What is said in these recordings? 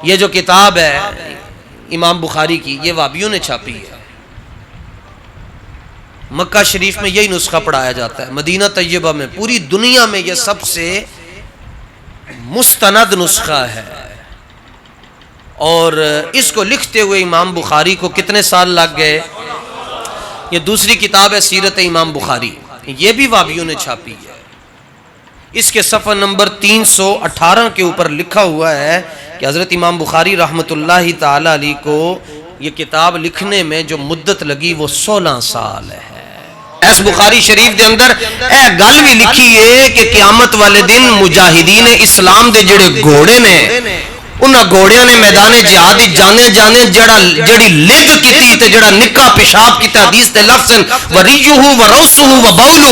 یہ جو کتاب ہے امام بخاری کی، یہ وہابیوں نے چھاپی ہے۔ مکہ شریف میں یہی نسخہ پڑھایا جاتا ہے، مدینہ طیبہ میں، پوری دنیا میں یہ سب سے مستند نسخہ ہے۔ اور اس کو لکھتے ہوئے امام بخاری کو کتنے سال لگ گئے؟ یہ دوسری کتاب ہے سیرت امام بخاری، یہ بھی وہابیوں نے چھاپی ہے۔ اس کے صفحہ نمبر 318 کے اوپر لکھا ہوا ہے کہ حضرت امام بخاری رحمۃ اللہ تعالی علیہ کو یہ کتاب لکھنے میں جو مدت لگی وہ 16 سال ہے۔ اس بخاری شریف دے اندر اے گل بھی لکھی ہے کہ قیامت والے دن مجاہدین اسلام دے جڑے گھوڑے نے، انہاں گھوڑیاں نے میدان جہاد جانے جڑی لگ کیتی تے جڑا نکا پیشاب کیتا، حدیث دے لفظ وریہ وروسہ وبولہ،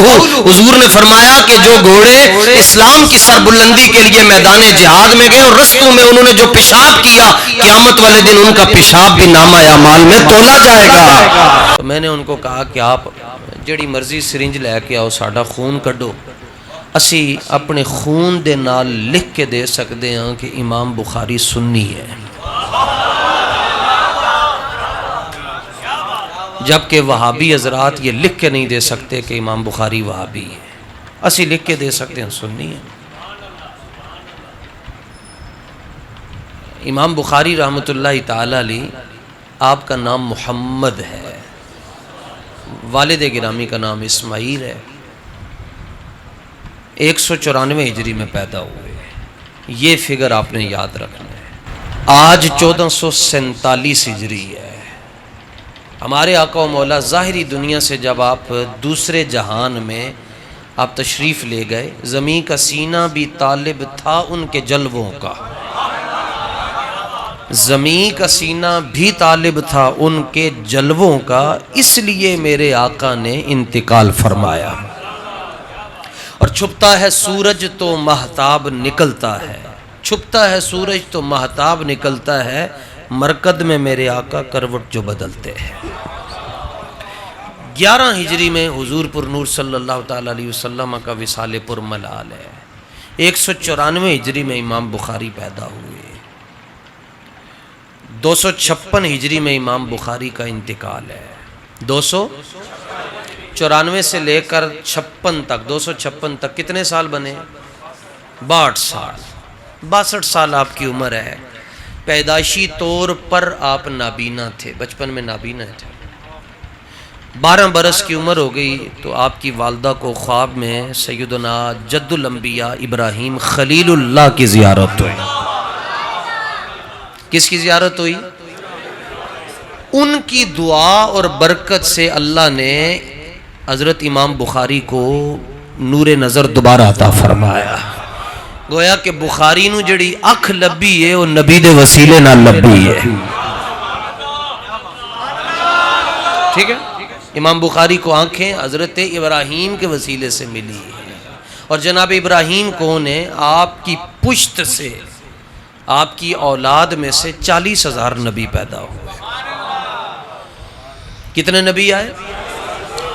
حضور نے فرمایا کہ جو گھوڑے اسلام کی سربلندی کے لیے میدان جہاد میں گئے اور رستوں میں انہوں نے جو پیشاب کیا، قیامت والے دن ان کا پیشاب بھی نامہ اعمال میں تولا جائے گا۔ تو میں نے ان کو کہا کہ آپ جڑی مرضی سرنج لے کے آؤ، ساڈا خون کڈو، اسی اپنے خون دے نال لکھ کے دے سکتے ہیں کہ امام بخاری سنی ہے، جبکہ وہابی حضرات یہ لکھ کے نہیں دے سکتے کہ امام بخاری وہابی ہے، اسی لکھ کے دے سکتے ہیں سنی ہے۔ امام بخاری رحمۃ اللہ تعالی علیہ، آپ کا نام محمد ہے، والد گرامی کا نام اسماعیل ہے، 194 ہجری میں پیدا ہوئے، یہ فگر آپ نے یاد رکھنا ہے۔ آج 1447 ہجری ہے۔ ہمارے آقا و مولا ظاہری دنیا سے جب آپ دوسرے جہان میں آپ تشریف لے گئے، زمین کا سینہ بھی طالب تھا ان کے جلووں کا، زمین کا سینہ بھی طالب تھا ان کے جلووں کا، اس لیے میرے آقا نے انتقال فرمایا۔ اور چھپتا ہے سورج تو مہتاب نکلتا ہے، چھپتا ہے سورج تو مہتاب نکلتا ہے، مرکد میں میرے آقا کروٹ جو بدلتے ہیں۔ 11 ہجری میں حضور پر نور صلی اللہ تعالی علیہ وسلم کا وصال پر ملال ہے۔ 194 ہجری میں امام بخاری پیدا ہوئے، 256 ہجری میں امام بخاری کا انتقال ہے۔ 294 سے لے کر 56 تک، 256 تک کتنے سال بنے؟ 62 سال، 62 سال آپ کی عمر ہے۔ پیدائشی طور پر آپ نابینا تھے، بچپن میں نابینا تھے۔ 12 برس کی عمر ہو گئی تو آپ کی والدہ کو خواب میں سیدنا جد الانبیاء ابراہیم خلیل اللہ کی زیارت ہوئی۔ کس کی زیارت ہوئی؟ ان کی دعا اور برکت سے اللہ نے حضرت امام بخاری کو نور نظر دوبارہ عطا فرمایا۔ گویا کہ بخاری نو جڑی اکھ لبی ہے وہ نبی دے وسیلے نہ لبی ہے، ٹھیک ہے؟ امام بخاری کو آنکھیں حضرت ابراہیم کے وسیلے سے ملی ہے، اور جناب ابراہیم کون ہے؟ آپ کی پشت سے، آپ کی اولاد میں سے 40,000 نبی پیدا ہوئے۔ کتنے نبی آئے؟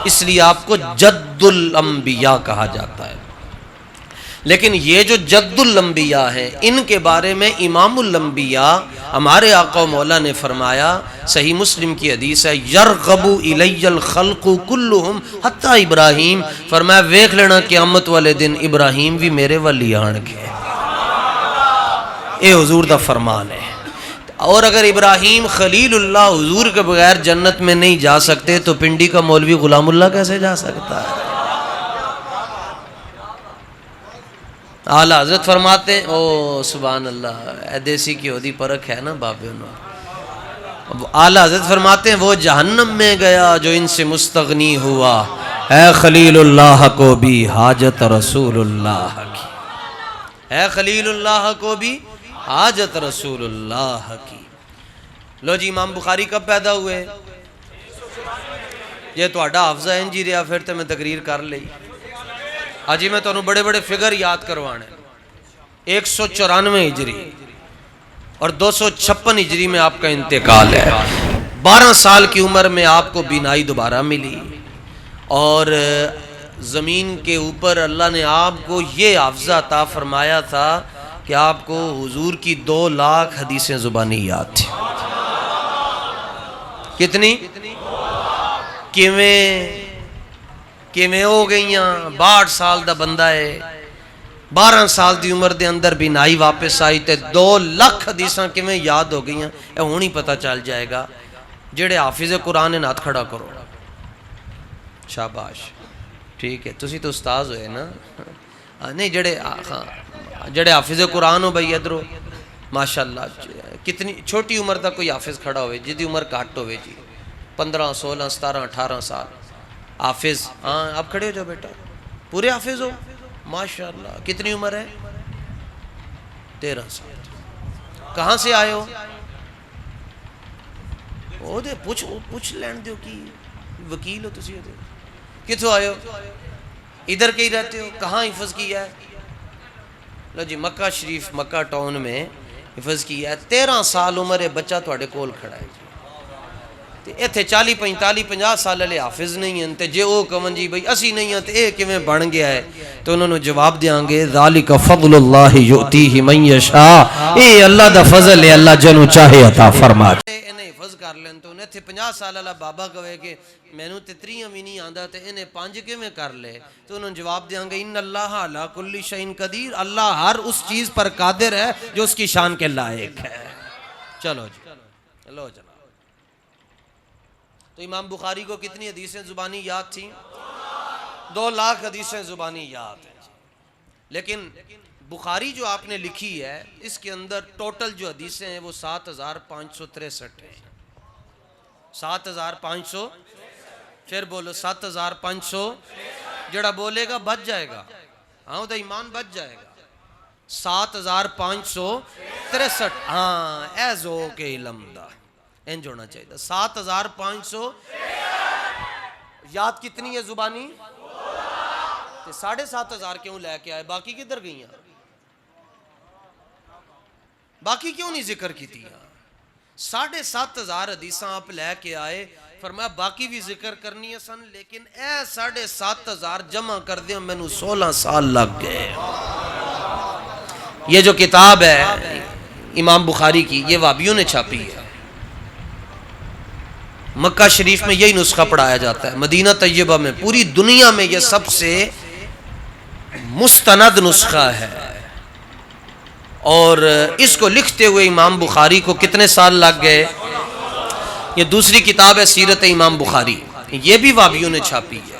اس لیے آپ کو جد الانبیاء کہا جاتا ہے۔ لیکن یہ جو جد الانبیاء ہیں، ان کے بارے میں امام الانبیاء ہمارے آقا و مولا نے فرمایا، صحیح مسلم کی حدیث ہے، یرغب الی الخلق کلہم حتی ابراہیم، فرمایا ویکھ لینا قیامت والے دن ابراہیم بھی میرے والی آن گے، اے حضور دا فرمان ہے۔ اور اگر ابراہیم خلیل اللہ حضور کے بغیر جنت میں نہیں جا سکتے تو پنڈی کا مولوی غلام اللہ کیسے جا سکتا ہے؟ اعلی حضرت فرماتے ہیں، او سبحان اللہ، اے دیسی کی ہودی پرکھ ہے نا بابے انہوں۔ اعلی حضرت فرماتے ہیں وہ جہنم میں گیا جو ان سے مستغنی ہوا، اے خلیل اللہ کو بھی حاجت رسول اللہ کی، اے خلیل اللہ کو بھی حاجت رسول اللہ کی۔ لو جی، امام بخاری کب پیدا ہوئے؟ یہ تو اڈا حافظہ ہے جی رہا، پھر تو میں تقریر کر لی۔ آجی میں تو انہوں بڑے بڑے فگر یاد کروانے۔ 194 ہجری اور 256 ہجری میں آپ کا انتقال ہے۔ 12 سال کی عمر میں آپ کو بینائی دوبارہ ملی، اور زمین کے اوپر اللہ نے آپ کو یہ حافظہ عطا فرمایا تھا کہ آپ کو حضور کی 2 لاکھ حدیثیں زبانی یاد تھی. کتنی؟ کیویں ہو گئیاں. 62 سال دا بندہ ہے, 12 سال دی عمر دے اندر بھی نائی واپس آئی تے 2 لاکھ حدیثاں کیویں یاد ہو گئیاں. اے ہون ہی پتہ چل جائے گا. جڑے حافظ قرآن نے ہاتھ کھڑا کرو. شاباش, ٹھیک ہے, تسی تو استاذ ہوئے نا. نہیں جڑے حافظ قرآن ہو بھائی ادھرو ماشاءاللہ. کتنی چھوٹی عمر دا کوئی حافظ کھڑا ہوئے جی دی عمر کھٹ ہوئے جی 15 16 17 18 سال حافظ. ہاں آپ کھڑے ہو جاؤ بیٹا, پورے حافظ ہو ماشاءاللہ. کتنی عمر ہے؟ 13 سال. کہاں سے آئے ہو؟ او دے پوچھ لین دیو کی وکیل ہو تسی. کتھوں آئے ہو؟ ادھر کے ہی رہتے ہو؟ کہاں حفظ کیا ہے؟ لو جی مکہ شریف, مکہ ٹاؤن میں حفظ کیا ہے. 13 سال عمر ہے بچہ تھوڑے کول کھڑا ہے جی. ایتھے 40 45 50 سال والے حافظ نہیں ہیں تے جے او کہن جی بھئی اسی نہیں ہیں تے اے کیویں بن گیا ہے؟ تو انہوں نے جواب دیاں گے ذالک فضل اللہ یؤتیہ من یشاء. اے اللہ دا فضل ہے, اللہ جنوں چاہے عطا فرماتا. انہیں حفظ کر لین تو انہیں تھے 50 سال والا بابا کہے کہ مینوں تے 3 بھی نہیں آندا تے انہیں 5 کیویں کر لے؟ تو انہوں نے جواب دیاں گے ان اللہ علی کل شیء قدیر. اللہ ہر اس چیز پر قادر ہے جو اس کی شان کے لائق ہے. چلو جی لو جناب. تو امام بخاری کو کتنی حدیثیں زبانی یاد تھیں؟ 2 لاکھ حدیثیں زبانی یاد ہیں. لیکن بخاری جو آپ نے لکھی ہے اس کے اندر ٹوٹل جو حدیثیں ہیں وہ 7563 ہیں. 7500. پھر بولو 7500. جڑا بولے گا بچ جائے گا. ہاں دا ایمان بچ جائے گا. 7563. ہاں اے ذوق علم دا انج ہونا چاہیے. 7500 یاد کتنی ہے زبانی؟ 7500 کیوں لے کے آئے؟ باقی کدھر گئی ہیں؟ باقی کیوں نہیں ذکر کی تھی؟ 7500 حدیثاں آپ لے کے آئے. فرمایا باقی بھی ذکر کرنی ہے سن لیکن اے 7500 جمع کر دیں میں نے 16 سال لگ گئے. یہ جو کتاب ہے امام بخاری کی یہ وہابیوں نے چھاپی ہے. مکہ شریف میں یہی نسخہ پڑھایا جاتا ہے, مدینہ طیبہ میں, پوری دنیا میں یہ سب سے مستند نسخہ ہے. اور اس کو لکھتے ہوئے امام بخاری کو کتنے سال لگ گئے؟ یہ دوسری کتاب ہے سیرت امام بخاری, یہ بھی وہابیوں نے چھاپی ہے.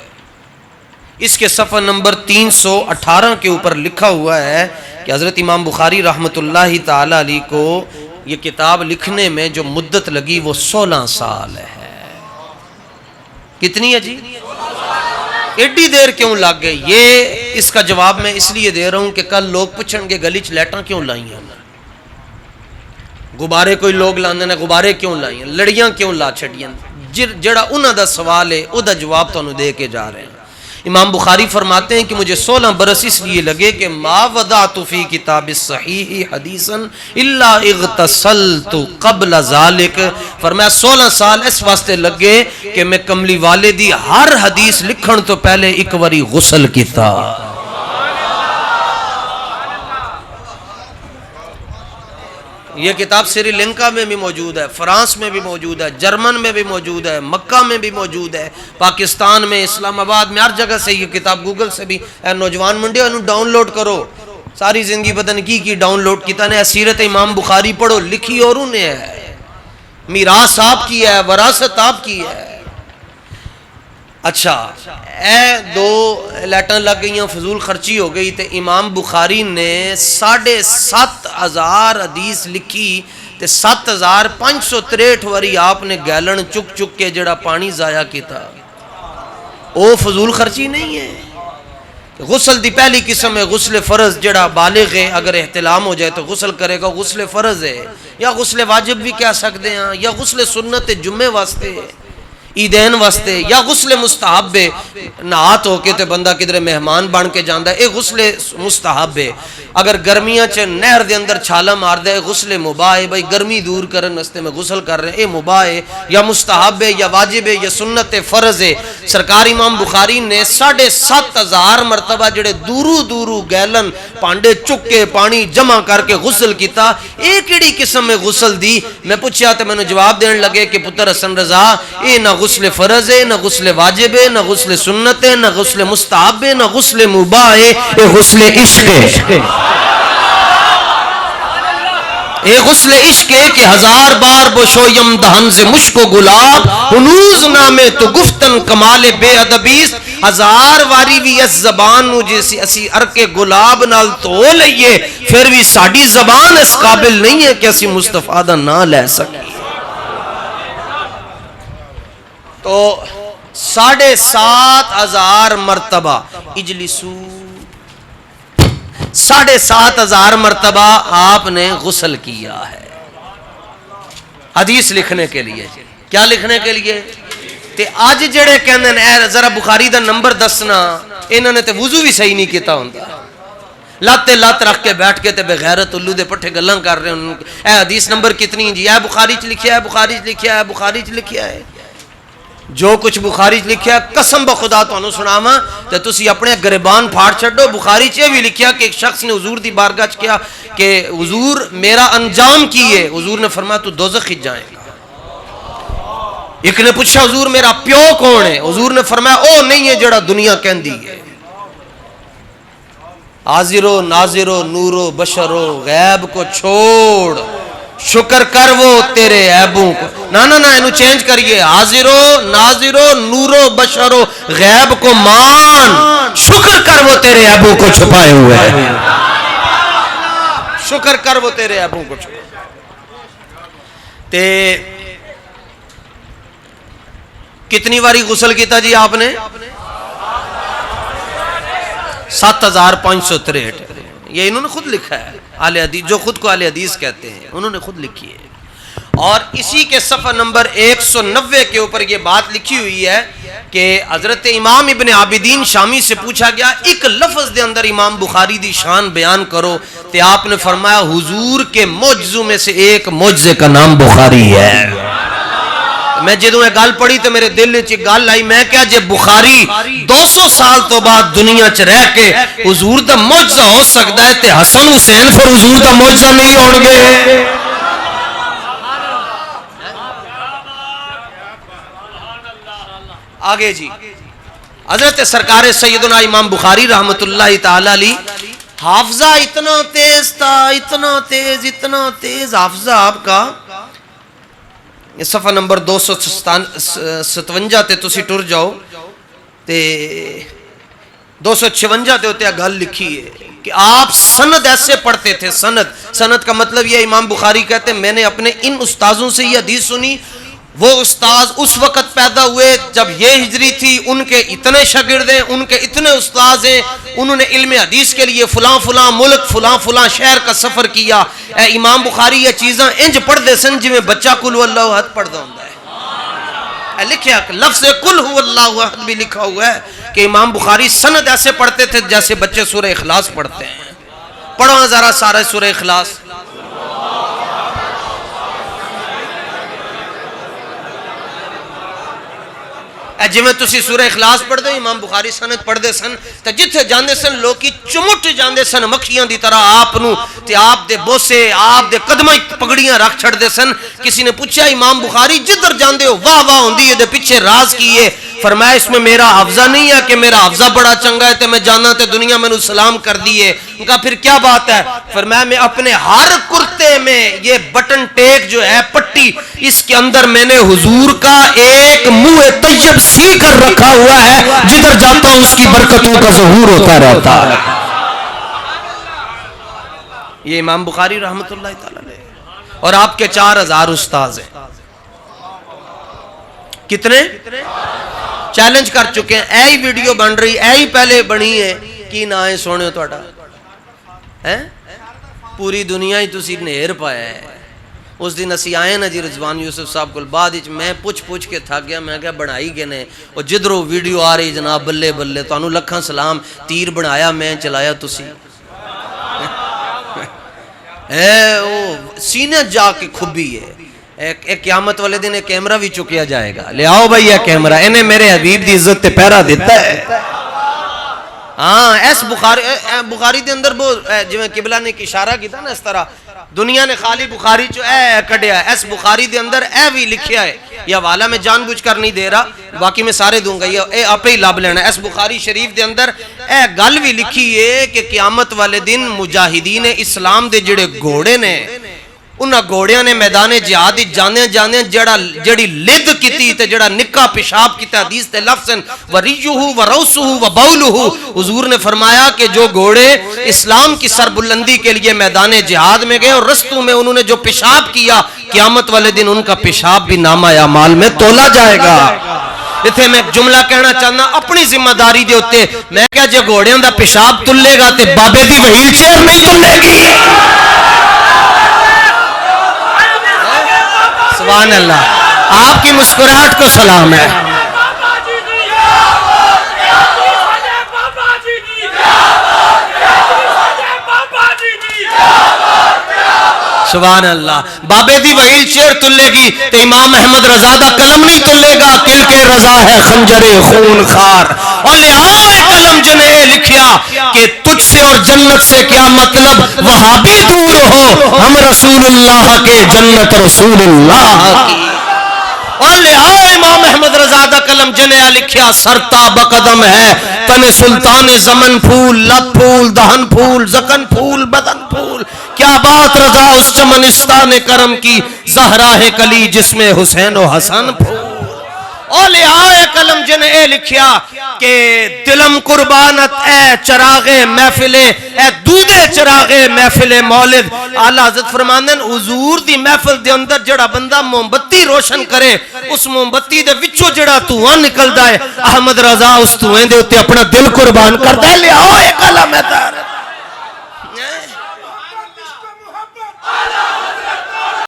اس کے صفحہ نمبر 318 کے اوپر لکھا ہوا ہے کہ حضرت امام بخاری رحمۃ اللہ تعالی علیہ کو یہ کتاب لکھنے میں جو مدت لگی وہ 16 سال ہے. کتنی ہے جی؟ ایڈی دیر کیوں لگ گئے؟ یہ اس کا جواب میں اس لیے دے رہا ہوں کہ کل لوگ پوچھیں گے گلی چ لیٹاں کیوں لائی ہیں, غبارے کوئی لوگ لاندے نے غبارے کیوں لائی ہیں, لڑیاں کیوں لا چھڑیاں. جڑا انہاں دا سوال ہے او دا جواب تانوں دے کے جا رہے ہیں. امام بخاری فرماتے ہیں کہ مجھے 16 برس اس لیے لگے کہ ما وضعت فی کتاب الصحیح حدیثا الا اغتسلت قبل ذالک. فرمایا 16 سال اس واسطے لگے کہ میں کملی والے دی ہر حدیث لکھن تو پہلے ایک واری غسل کیتا. یہ کتاب سری لنکا میں بھی موجود ہے, فرانس میں بھی موجود ہے, جرمن میں بھی موجود ہے, مکہ میں بھی موجود ہے, پاکستان میں, اسلام آباد میں, ہر جگہ سے یہ کتاب گوگل سے بھی. اے نوجوان منڈے انہوں ڈاؤن لوڈ کرو. ساری زندگی پتہ نہیں کی ڈاؤن لوڈ کیتا نے. سیرت امام بخاری پڑھو, لکھی اور انہیں ہے, میراث آپ کی ہے, وراثت آپ کی ہے. اچھا اے 2 لیٹاں لگ گئیاں, فضول خرچی ہو گئی. تے امام بخاری نے 7500 حدیث لکھی تے 7563 واری آپ نے گیلن چک چک کے جڑا پانی ضائع کیتا. او فضول خرچی نہیں ہے. غسل دی پہلی قسم ہے غسل فرض, جڑا بالغ ہے اگر احتلام ہو جائے تو غسل کرے گا, غسل فرض ہے, یا غسل واجب بھی کہہ سکتے ہیں, یا غسل سنت جمعے واسطے, عیدین واسطے, یا غسل مستحب ہے, نہات ہو کے تے بندہ کدھر مہمان بن کے جاندا ہے, اے غسل مستحب ہے. اگر گرمیاں چ نہر دے اندر چھالا مار دے غسل مباح ہے, بھائی گرمی دور کرن واسطے میں غسل کر رہے, اے مباح ہے یا مستحب ہے یا واجب ہے یا سنت فرض ہے. سرکار امام بخاری نے 7,500 مرتبہ جڑے دورو دورو گیلن پانڈے چکے پانی جمع کر کے غسل کیتا. ایک ایڑی قسم میں غسل دی. میں پوچھا تو میں نے جواب دین لگے کہ پتر حسن رضا اے نہ غسل فرض ہے، نہ غسل واجب ہے، نہ غسل سنت ہے، نہ غسل مستحب ہے، نہ غسل مباح ہے، اے غسل عشق ہے. اے غسل عشق ہے کہ 1000 بار بشویم دہن سے مشک و گلاب ہنوز نامے تو گفتن کمال بے ادبیست. 1000 واری بھی اس زبان نو جیسی اسی ارکے گلاب نال تو لئیے پھر بھی ساڑی زبان اس قابل نہیں ہے کہ اسی مصطفیٰ دا نہ لے سکے. تو 7,500 مرتبہ اجلسو، 7,500 مرتبہ آپ نے غسل کیا ہے حدیث لکھنے کے لیے. کیا لکھنے کے لیے؟ تے آج جڑے کہندے نے اے ذرا بخاری دا نمبر دسنا، انہوں نے تے وضو بھی صحیح نہیں کیتا ہوندا، لاتے لات رکھ کے بیٹھ کے تے بے غیرت الو دے پٹھے گلاں کر رہے ہیں. اے حدیث نمبر کتنی جی؟ اے بخاری چ لکھیا ہے، بخاری چ لکھیا ہے، بخاری چ لکھیا ہے. جو کچھ بخاری چ لکھیا ہے قسم بخدا تانوں سناواں تے تسی اپنے گریبان پھاڑ چھڈو. بخاری چ بھی لکھیا کہ ایک شخص نے حضور دی بارگاہ چ کیا کہ حضور میرا انجام کی ہے. حضور نے فرمایا تو دوزخ جائے گا. ایک نے پوچھا حضور میرا پیو کون ہے؟ حضور نے فرمایا او نہیں ہے جڑا دنیا کہندی ہے. حاضرو ناظرو نورو بشرو غیب کو چھوڑ شکر کر وہ تیرے عیبوں کو. نا نا نا انہوں چینج کریے. حاضرو ناظرو نورو بشرو غیب کو مان، شکر کر وہ تیرے عیبوں کو چھپائے ہوئے ہیں. شکر کر وہ تیرے عیبوں کو چھپائے. تے کتنی باری غسل کیتا جی آپ نے؟ 7,563. یہ انہوں نے خود لکھا ہے. اہل حدیث جو خود کو اہل حدیث کہتے ہیں انہوں نے خود لکھی ہے. اور اسی کے صفحہ نمبر 190 کے اوپر یہ بات لکھی ہوئی ہے کہ حضرت امام ابن عابدین شامی سے پوچھا گیا ایک لفظ دے اندر امام بخاری دی شان بیان کرو، تو آپ نے فرمایا حضور کے معجزوں میں سے ایک معجزے کا نام بخاری ہے. میں جدوں یہ گل پڑھی تو میرے دل وچ گل آئی، میں کہا جے بخاری 200 سال تو بعد دنیا چ رہ کے حضور دا معجزہ ہو سکتا ہے تے حسن حسین پھر حضور دا معجزہ نہیں ہون گے. آگے جی حضرت سرکار سیدنا امام بخاری رحمت اللہ تعالی علیہ حافظہ اتنا تیز تھا، اتنا تیز اتنا تیز حافظہ آپ کا. صفحہ نمبر 257 تے تسی ٹر جاؤ تے 256 تے ہوتے گل لکھی ہے کہ آپ سند ایسے پڑھتے تھے. سند کا مطلب یہ امام بخاری کہتے ہیں میں نے اپنے ان استاذوں سے یہ حدیث سنی. وہ استاذ اس وقت پیدا ہوئے جب یہ ہجری تھی، ان کے اتنے شاگرد ہیں، ان کے اتنے استاذ ہیں، انہوں نے علم حدیث کے لیے فلاں فلاں ملک فلاں فلاں شہر کا سفر کیا. اے امام بخاری یہ چیزاں انج پڑھ دے سن جی میں بچہ قل هو اللہ احد پڑھ دا ہوندا ہے. لکھیا لفظ قل هو اللہ احد بھی لکھا ہوا ہے کہ امام بخاری سند ایسے پڑھتے تھے جیسے بچے سورہ اخلاص پڑھتے ہیں. پڑھو ذرا سارا سورہ اخلاص. جی میں تسی سورہ اخلاص پڑھ دے امام بخاری سند پڑھ دے سن تے جتھے جاندے سن لوکی چمٹ جاندے سن مکھیاں دی طرح آپ نو تے آپ دے بوسے آپ دے قدماں پگڑیاں رکھ چھڑ دے سن. کسی نے پوچھا امام بخاری جدھر جاندے ہو واہ واہ ہوندی ہے دے پیچھے راز کی ہے؟ فرمایا اس میں میرا حافظہ نہیں ہے کہ میرا حافظہ بڑا چنگا ہے تے میں جانا تے دنیا میں نو سلام کر دیے. ان کا پھر کیا بات ہے؟ فرمایا میں اپنے ہر کرتے میں یہ بٹن ٹیک جو ہے پٹی اس کے اندر میں نے حضور کا ایک منہ طیب سی کر رکھا ہوا ہے، جدھر جاتا ہوں اس کی برکتوں کا ظہور ہوتا رہتا ہے. یہ امام بخاری رحمت اللہ تعالی علیہ اور آپ کے 4,000 استاذ ہیں. کتنے؟ چیلنج کر چکے ہیں. اے ہی ویڈیو بن رہی اے ہی پہلے بنی ہے کی نہ ہے سونے تو پوری دنیا ہی تسی نہر پایا ہے. اس دن اسی آئے نا جی رضوان یوسف صاحب کو بعد میں پوچھ کے تھا گیا. میں کہا بنائی گئے نے اور جدھروں ویڈیو آ رہی جناب بلے بلے تو انہوں لکھاں سلام. تیر بنایا میں چلایا تسی سینے جا کے کھبی ہے. ایک قیامت والے دن ایک کیمرہ بھی چکیا جائے گا، لے آؤ بھائی یہ کیمرہ، انہیں میرے حبیب دی عزت تے پہرا دیتا ہے۔ ہاں اس بخاری دے اندر جو قبلہ نے اشارہ کیتا نا، اس طرح دنیا نے خالی بخاری چو اے کڈیا ہے، اس بخاری دے اندر اے بھی لکھیا ہے، یہ حوالہ میں جان بوجھ کر نہیں دے رہا، باقی میں سارے دوں گا، یہ آپ ہی لاب لینا ہے۔ اس بخاری شریف دے اندر اے گل بھی لکھی ہے کہ قیامت والے دن مجاہدین اسلام دے جڑے گھوڑے نے، انہاں گھوڑیاں نے میدان جہاد جانے جڑی لد کیتی تے جڑا نکا پیشاب کیتا، حدیث تے لفظ وریجہ وروسہ وبولہ، حضور نے فرمایا کہ جو گھوڑے اسلام کی سربلندی کے لیے میدان جہاد میں گئے اور رستوں میں انہوں نے جو پیشاب کیا، قیامت والے دن ان کا پیشاب بھی نامہ اعمال میں تولا جائے گا۔ اتنے میں ایک جملہ کہنا چاہنا اپنی ذمہ داری دے ہوتے، میں کہا جے گھوڑیاں دا پیشاب تلے گا تے بابے دی وہیل چیئر نہیں تلے گی۔ سبحان اللہ، آپ کی مسکراہٹ کو سلام ہے۔ سبحان اللہ، بابے دی وہیل چیئر تلے گی تو امام احمد رضا دا قلم نہیں تلے گا، کل کے رضا ہے خنجر خون خار۔ اور لہٰذا قلم جنہیں لکھیا کہ تجھ سے اور جنت سے کیا مطلب، وہابی دور ہو ہم رسول اللہ کے، جنت رسول اللہ کی۔ اور لہٰذا امام احمد رضا دا قلم جنہیں لکھیا سرتا بقدم ہے تن سلطان زمن پھول، لب پھول، دہن پھول، زکن پھول، بدن پھول، کیا بات رضا اس چمنستان کرم کی، زہرا ہے کلی جس میں حسین و حسن پھول۔ اور لہٰذا قلم جنہیں لکھیا کہ دلم قربانت اے چراغ محفل، اے دودے چراغ محفل مولد۔ اعلیٰ حضرت فرماندن حضور دی محفل دے اندر جڑا بندہ موم بتی روشن کرے، اس موم بتی دے وچوں جڑا دھواں نکل ہے، احمد رضا اس دھویں دے ہوتے اپنا دل قربان کرتا ہے۔ لہٰذا قلم ہے تار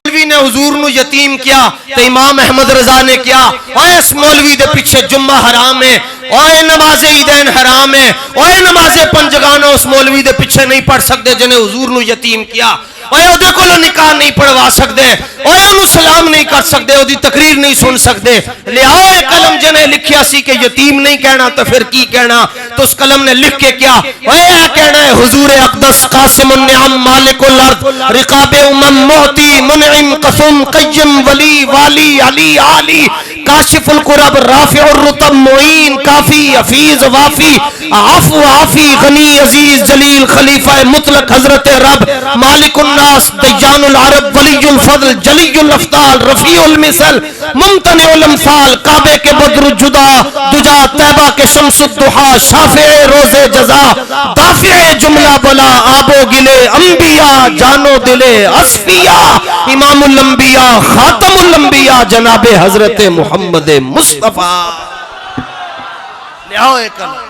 مولوی نے حضور نو یتیم کیا تو امام احمد رضا نے کیا، اوہ اس مولوی دے پیچھے جمعہ حرام ہے، اوہ نماز عیدین حرام ہے، اوہ نماز پنجگانہ اس مولوی دے پیچھے نہیں پڑھ سکتے جنہیں حضور نو یتیم کیا، اوہ اودے کو نکاح نہیں پڑھوا سکتے، اوہ انہوں سلام نہیں کر سکتے، اودی تقریر نہیں سن سکتے۔ لہٰذا قلم جنہیں لکھیا سی کہ یتیم نہیں کہنا تو پھر کی کہنا، تو اس قلم نے لکھ کے کیا، اوہ کہنا ہے حضور اقدس قاسم النعم مالک الارض رقاب امم محتی منعم قسم قیم ولی والی علی عالی کاشف القرب رافع الرتب معین کافی حفیظ وافی عفو عافی غنی عزیز جلیل خلیفہ مطلق حضرت رب مالک الناس دیان العرب ولی الفضل جلی الافضال رفیع المثل ممتنع الامثال کعبے کے بدر جدا دجا طیبہ کے شمس الضحا شافع روز جزا دافع جملہ بلا آب و گلے انبیاء جانو دلے اصفیاء امام الانبیاء خاتم الانبیاء جناب حضرت محمد مصطفیٰ۔ لے آؤ ایک قلم،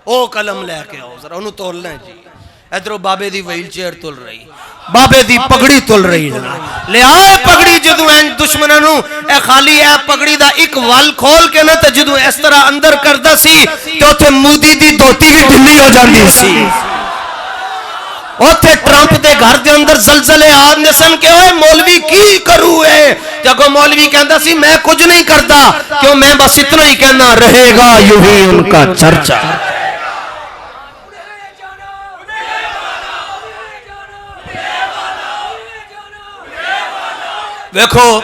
او قلم لے کے آؤ ذرا انہوں تول لیں جی، ادھرو بابے دی وہیل چیئر تول رہی، بابے دی پگڑی تول رہی جناب۔ لے آئے پگڑی جدو این دشمنانو اے خالی اے پگڑی دا ایک وال کھول کے نا تے جدو اس طرح اندر کردہ سی تو تے مودی دی دوتی بھی ڈھلی ہو جاندی سی، اوتھے ٹرمپ دے گھر دے اندر زلزلے آدھنے سن کہ اوے مولوی کی کرو ہے، جگہ مولوی کہندا سی میں کچھ نہیں کرتا، کیوں میں بس اتنا ہی کہنا رہے گا یوں ہی ان کا چرچا۔ ویکھو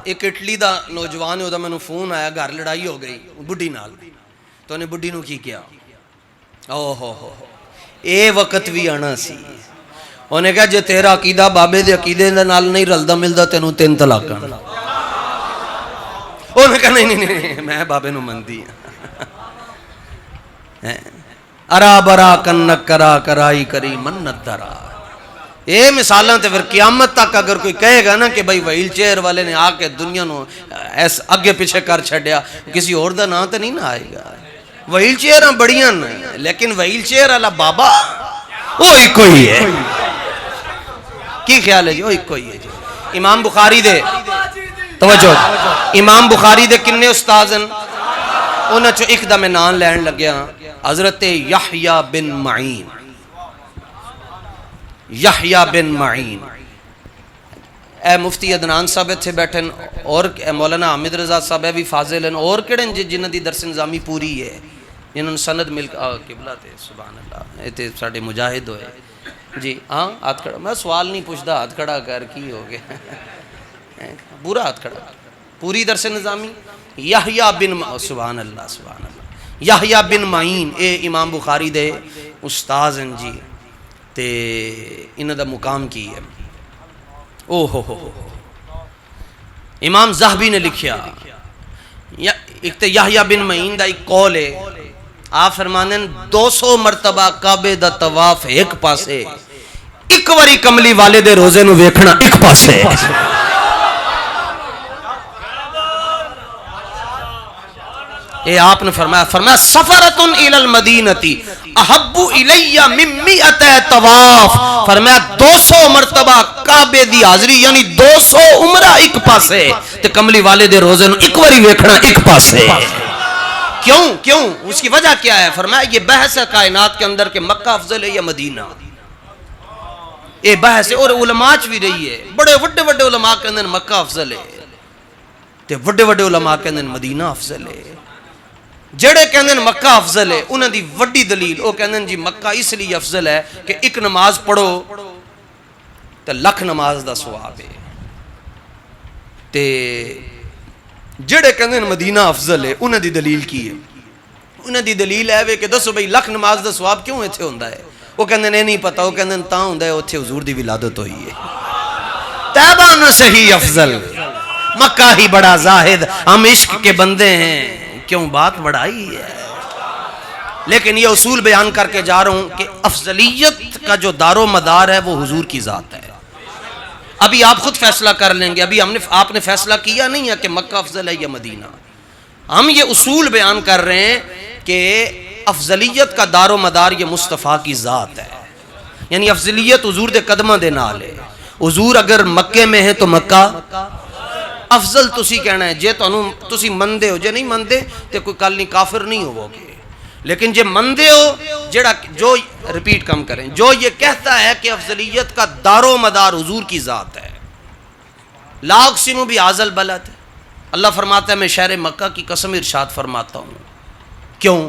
ایک اٹلی دا نوجوان ہے، میں نے فون آیا گھر لڑائی ہو گئی بڈی نال، تو انہیں بڈی نو کی کیا، اوہ ہو اے وقت بھی آنا سی، انہیں کہا جے تیرا عقیدہ بابے دے عقیدے نال نہیں رلدا ملدا تینوں 3 طلاق کرنا، انہیں کہا نہیں میں بابے نو مندی ہیں، ارا برا کنک کرا کرائی کری منت درا۔ یہ مثالیں تو پھر قیامت تک اگر کوئی کہے گا نا کہ بھائی وہیل چیئر والے نے آ کے دنیا نو ایس اگے پیچھے کر چھڑیا، کسی اور دا نام تو نہیں نہ آئے گا۔ وہیل چیئر بڑیاں لیکن وہیل چیئر والا بابا وہ ایک کوئی ہے، کی خیال ہے جی؟ وہ ایک کوئی ہے جی۔ امام بخاری دے توجہ، امام بخاری دے کنے استاذ ہیں، انہاں چو ایک دا میں نام لین لگیا حضرت یحییٰ بن معین، یحییٰ بن معین اے مفتی عدنان صاحب اتنے بیٹھے اور مولانا حامد رضا صاحب ہے بھی فاضل ہیں اور کہڑے جنہوں دی درس نظامی پوری ہے جنہوں نے سند مل قبلہ تے سبحان اللہ یہ ساڈے مجاہد ہوئے جی ہاں ہاتھ کھڑا میں سوال نہیں پوچھتا ہاتھ کھڑا کر کی ہو گیا پورا ہاتھ کھڑا پوری درس نظامی یحییٰ بن سبحان اللہ سبحان اللہ یحییٰ بن معین اے امام بخاری دے استاذ ہیں جی تے انہاں دا مقام کی ہے او ہو امام زاہبی نے لکھیا ایک تے یحییٰ بن معین دا ایک قول ہے آپ فرمانے 200 مرتبہ کعبے دا طواف ایک پاسے ایک واری کملی والے دے روزے نو ویکھنا ایک پاسے اے آپ نے فرمایا سفرتن الی المدینتی احب الی من 100 طواف فرمایا 200 مرتبہ کعبے دی حاضری یعنی 200 عمرہ ایک پاسے تے کملی والے دے روزے نو ایک واری ویکھنا ایک پاسے کیوں اس کی وجہ کیا ہے فرمایا یہ بحث ہے کائنات کے اندر کہ مکہ افضل ہے یا مدینہ یہ بحث ہے اور علماء بھی رہی ہے بڑے وڈے علماء کے اندر مکہ افضل ہے تے وڈے علماء کے اندر مدینہ افضل ہے جڑے کہندے مکہ افضل ہے انہاں دی وڈی دلیل او کہندے جی مکہ اس لیے افضل ہے کہ ایک نماز پڑھو تے لکھ نماز دا ثواب ہے تے جڑے کہندے مدینہ افضل ہے انہاں دی دلیل کی ہے انہاں دی دلیل ہے کہ دسو بھئی لکھ نماز دا ثواب کیوں ایتھے ہوندا ہے وہ کہندے نہیں پتہ وہ کہندے تاں ہوندا ہے اوتھے حضور دی ولادت ہوئی ہے تیبان صحیح افضل مکہ ہی بڑا زاہد ہم عشق کے بندے ہیں کیوں بات بڑھائی ہے لیکن یہ اصول بیان کر کے جا رہا ہوں کہ افضلیت کا جو دار و مدار ہے وہ حضور کی ذات ہے ابھی آپ خود فیصلہ کر لیں گے ابھی آپ نے فیصلہ کیا نہیں ہے کہ مکہ افضل ہے یا مدینہ ہم یہ اصول بیان کر رہے ہیں کہ افضلیت کا دار و مدار یہ مصطفیٰ کی ذات ہے یعنی افضلیت حضور دے قدمہ دے نال ہے حضور اگر مکے میں ہے تو مکہ افضل تسی کہنا ہے جے تسی مندے ہو جے نہیں مندے تے کوئی کل نہیں کافر نہیں ہو گے لیکن جے مندے ہو جو ریپیٹ کم کریں جو یہ کہتا ہے کہ افضلیت کا دار و مدار حضور کی ذات ہے لا اقسم بہذا البلد اللہ فرماتا ہے میں شہر مکہ کی قسم ارشاد فرماتا ہوں کیوں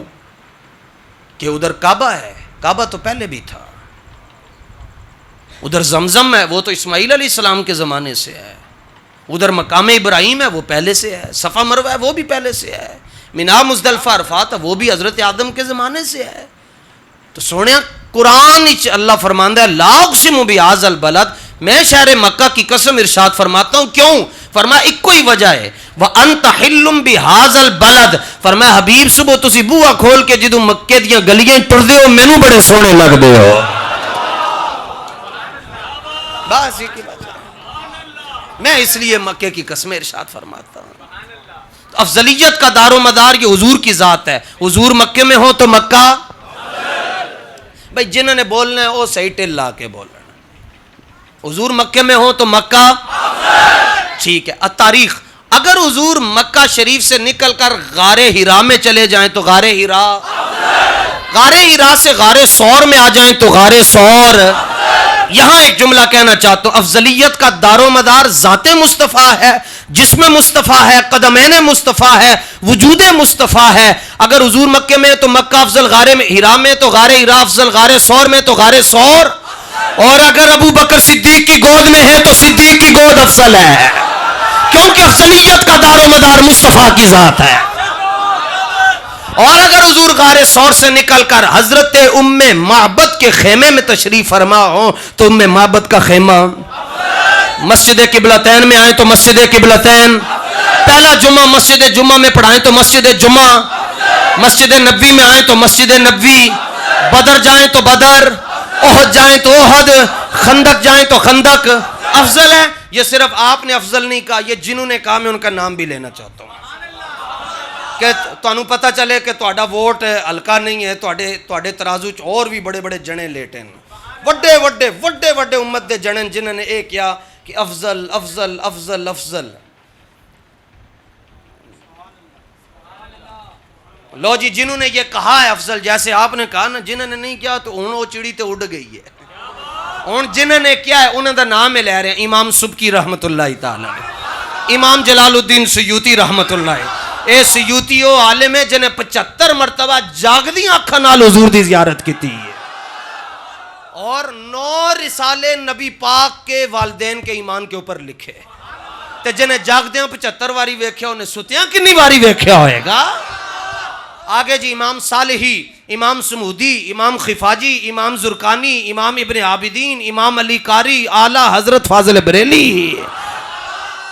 کہ ادھر کعبہ ہے کعبہ تو پہلے بھی تھا ادھر زمزم ہے وہ تو اسماعیل علیہ السلام کے زمانے سے ہے ادھر مقام ابراہیم ہے وہ پہلے سے ہے صفا مروہ ہے وہ بھی پہلے سے ہے مینا مزدلفہ عرفات ہے وہ بھی حضرت آدم کے زمانے سے ہے تو سونے قرآن اللہ فرماندہ ہے لا اقسم بہذا البلد میں شہر مکہ کی قسم ارشاد فرماتا ہوں کیوں فرمایا ایک کوئی وجہ ہے وَأَنْتَ حِلٌّ بِهَذَا الْبَلَدِ فرمایا حبیب صبح تسی بوہا کھول کے جدوں مکے دیاں گلیاں ٹردے ہو مینوں بڑے سونے لگ دے ہو بس یہ کی بات میں اس لیے مکے کی قسم ارشاد فرماتا ہوں افضلیت کا دار و مدار یہ حضور کی ذات ہے حضور مکے میں ہو تو مکہ بھئی جنہوں نے بولنا ہے وہ صحیح ٹل لا کے بولنا حضور مکے میں ہو تو مکہ ٹھیک ہے تاریخ اگر حضور مکہ شریف سے نکل کر غار ہرا میں چلے جائیں تو غار ہرا سے غار ثور میں آ جائیں تو غار ثور یہاں ایک جملہ کہنا چاہتا ہوں افضلیت کا دار و مدار ذات مصطفیٰ ہے جسم مصطفیٰ ہے قدمین مصطفیٰ ہے وجود مصطفیٰ ہے اگر حضور مکے میں تو مکہ افضل غار ہرا میں تو غار ہرا افضل غار ثور میں تو غار ثور اور اگر ابو بکر صدیق کی گود میں ہے تو صدیق کی گود افضل ہے کیونکہ افضلیت کا دار و مدار مصطفیٰ کی ذات ہے اور اگر حضور غار ثور سے نکل کر حضرت ام معبد کے خیمے میں تشریف فرما ہو تو ام معبد کا خیمہ مسجد قبلتین میں آئیں تو مسجد قبلتین پہلا جمعہ مسجد جمعہ میں پڑھائیں تو مسجد جمعہ مسجد نبوی میں آئیں تو مسجد نبوی بدر جائیں تو بدر احد جائیں تو احد خندق جائیں تو خندق افضل ہے یہ صرف آپ نے افضل نہیں کہا یہ جنہوں نے کہا میں ان کا نام بھی لینا چاہتا ہوں کہ تانوں پتہ چلے کہ تہاڈا ووٹ ہلکا نہیں ہے تہاڈے ترازو چ اور بھی بڑے بڑے جنے لیٹے ہیں وڈے امت دے جنے جنہوں نے ایک کیا کہ افضل افضل افضل افضل لو جی جنہوں نے یہ کہا ہے افضل جیسے آپ نے کہا نا جنہوں نے نہیں کیا تو انہوں چڑی تے اڑ گئی ہے ہوں جنہوں نے کیا ہے انہوں دا نام لے رہے ہیں، امام سبکی رحمت اللہ تعالی، امام جلال الدین سیوطی رحمت اللہ، اے سیوطیو عالم ہے جنہیں 75 مرتبہ جاگدی آنکھاں نال حضور دی زیارت کی ہے، اور 9 رسالے نبی پاک کے والدین کے ایمان کے اوپر لکھے، تے جنہیں جاگدیاں 75 واری ویکھیا انہیں ستیاں کنی واری ویکھیا ہوئے گا۔ آگے جی امام صالحی، امام سمودی، امام خفاجی، امام زرکانی، امام ابن عابدین، امام علی قاری، اعلیٰ حضرت فاضل بریلی،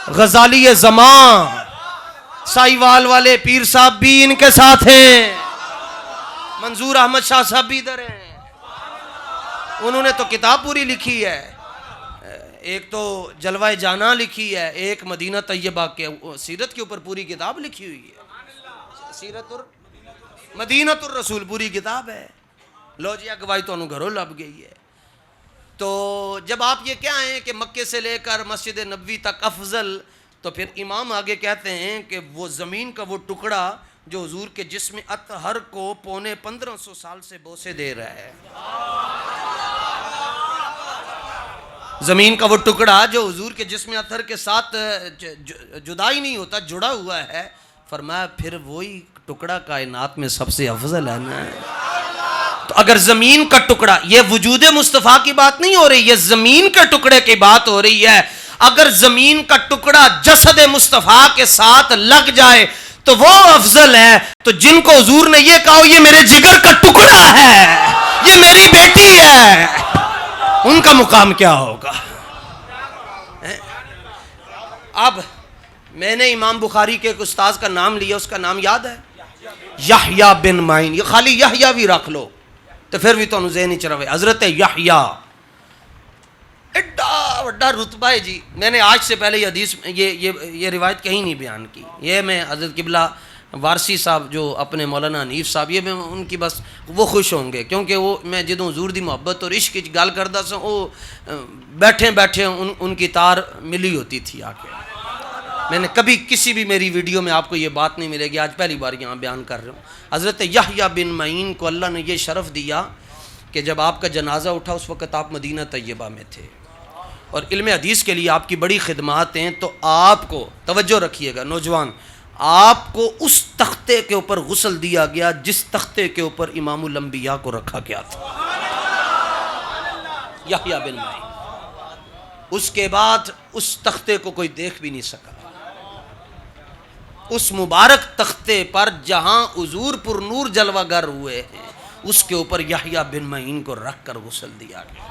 غزالی زمان، سائیوال والے پیر صاحب بھی ان کے ساتھ ہیں، منظور احمد شاہ صاحب بھی ادھر ہیں، انہوں نے تو کتاب پوری لکھی ہے، ایک تو جلوہ جانا لکھی ہے، ایک مدینہ طیبہ کے سیرت کے اوپر پوری کتاب لکھی ہوئی ہے، سیرت اور مدینہ الرسول پوری کتاب ہے۔ لو جی اگوائی تو انہوں گھروں لب گئی ہے۔ تو جب آپ یہ کیا ہیں کہ مکے سے لے کر مسجد نبوی تک افضل، تو پھر امام آگے کہتے ہیں کہ وہ زمین کا وہ ٹکڑا جو حضور کے جسم اطہر کو 1500 سال سے بوسے دے رہا ہے، زمین کا وہ ٹکڑا جو حضور کے جسم اطہر کے ساتھ جدا ہی نہیں ہوتا، جڑا ہوا ہے، فرمایا پھر وہی ٹکڑا کائنات میں سب سے افضل ہے نا۔ تو اگر زمین کا ٹکڑا، یہ وجود مصطفیٰ کی بات نہیں ہو رہی، یہ زمین کے ٹکڑے کی بات ہو رہی ہے، اگر زمین کا ٹکڑا جسد مصطفیٰ کے ساتھ لگ جائے تو وہ افضل ہے، تو جن کو حضور نے یہ کہا یہ میرے جگر کا ٹکڑا ہے، یہ میری بیٹی ہے، ان کا مقام کیا ہوگا؟ اب میں نے امام بخاری کے ایک استاذ کا نام لیا، اس کا نام یاد ہے؟ یحییٰ بن معین، یہ خالی یحییٰ بھی رکھ لو تو پھر بھی تو انہوں ذہن چ رہے، حضرت یحییٰ ایڈا وڈا رتبہ ہے جی۔ میں نے آج سے پہلے یہ حدیث یہ روایت کہیں نہیں بیان کی، یہ میں حضرت قبلہ وارسی صاحب جو اپنے مولانا حنیف صاحب، یہ میں ان کی بس وہ خوش ہوں گے، کیونکہ وہ میں جدوں حضور دی محبت اور عشق کی گل کردا سا، وہ بیٹھے بیٹھے ان کی تار ملی ہوتی تھی آ کے۔ میں نے کبھی کسی بھی میری ویڈیو میں آپ کو یہ بات نہیں ملے گی، آج پہلی بار یہاں بیان کر رہا ہوں۔ حضرت یحییٰ بن معین کو اللہ نے یہ شرف دیا کہ جب آپ کا جنازہ اٹھا اس وقت آپ مدینہ طیبہ میں تھے، اور علم حدیث کے لیے آپ کی بڑی خدمات ہیں، تو آپ کو توجہ رکھیے گا نوجوان، آپ کو اس تختے کے اوپر غسل دیا گیا جس تختے کے اوپر امام الانبیاء کو رکھا گیا تھا، یحییٰ بن معین۔ اس کے بعد اس تختے کو کوئی دیکھ بھی نہیں سکا، اس مبارک تختے پر جہاں حضور پر نور جلوہ گر ہوئے ہیں، اس کے اوپر یحییٰ بن معین کو رکھ کر غسل دیا گیا،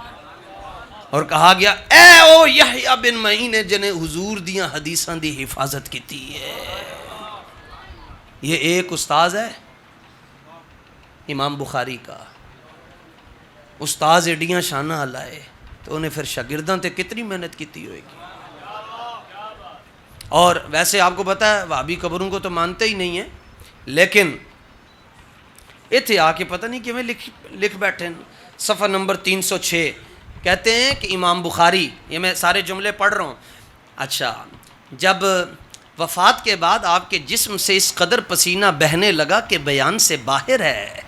اور کہا گیا اے او یحییٰ بن معین جنہیں حضور دیاں حدیثاں دی حفاظت کیتی ہے۔ یہ ایک استاذ ہے امام بخاری کا، استاذ ایڈیاں شانہ اللہ ہے، تو انہیں پھر شاگرداں تے کتنی محنت کیتی ہوئے گی۔ اور ویسے آپ کو پتہ ہے وہابی قبروں کو تو مانتے ہی نہیں ہیں، لیکن اتھے آ کے پتہ نہیں کیویں لکھ بیٹھے ہیں۔ صفحہ نمبر 306 کہتے ہیں کہ امام بخاری، یہ میں سارے جملے پڑھ رہا ہوں، اچھا جب وفات کے بعد آپ کے جسم سے اس قدر پسینہ بہنے لگا کہ بیان سے باہر ہے،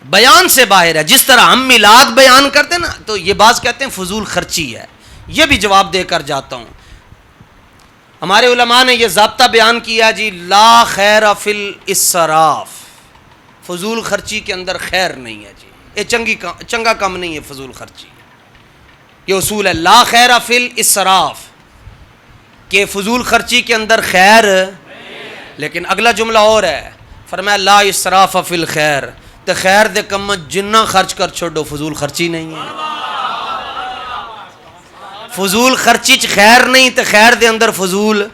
بیان سے باہر ہے۔ جس طرح ہم میلاد بیان کرتے ہیں نا، تو یہ بعض کہتے ہیں فضول خرچی ہے، یہ بھی جواب دے کر جاتا ہوں۔ ہمارے علماء نے یہ ضابطہ بیان کیا جی، لا خیر فی الاسراف، فضول خرچی کے اندر خیر نہیں ہے جی، یہ چنگا کام نہیں ہے فضول خرچی، یہ اصول ہے لا خیر فی الاسراف، کہ فضول خرچی کے اندر خیر، لیکن اگلا جملہ اور ہے، فرمایا لا اسراف فی الخیر، تو خیر دے کم جنہ خرچ کر چھوڑو، فضول خرچی نہیں ہے، فضول خرچی چ خیر نہیں تو خیر دے اندر فضول۔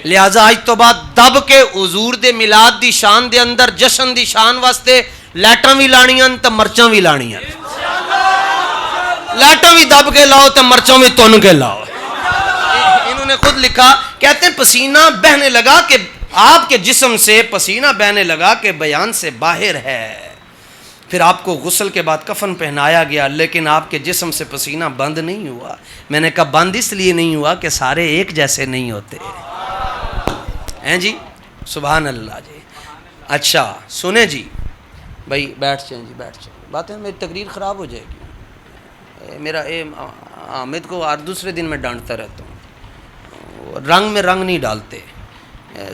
لہذا آج تو بعد دب کے حضور دے میلاد دی شان دے اندر جشن دی شان واسطے لیٹاں بھی لانیاں تو مرچاں بھی لانیاں، لیٹاں بھی دب کے لاؤ تو مرچاں بھی تن کے لاؤ۔ انہوں نے خود لکھا، کہتے ہیں پسینہ بہنے لگا کہ آپ کے جسم سے پسینہ بہنے لگا کہ بیان سے باہر ہے۔ پھر آپ کو غسل کے بعد کفن پہنایا گیا، لیکن آپ کے جسم سے پسینہ بند نہیں ہوا۔ میں نے کہا بند اس لیے نہیں ہوا کہ سارے ایک جیسے نہیں ہوتے ہیں جی، سبحان اللہ جی۔ اچھا سنیں جی، بھائی بیٹھ جائیں جی، بیٹھ جائیں۔ باتیں میری تقریر خراب ہو جائے گی. میرا حامد کو ہر دوسرے دن میں ڈانٹتا رہتا ہوں. رنگ میں رنگ نہیں ڈالتے.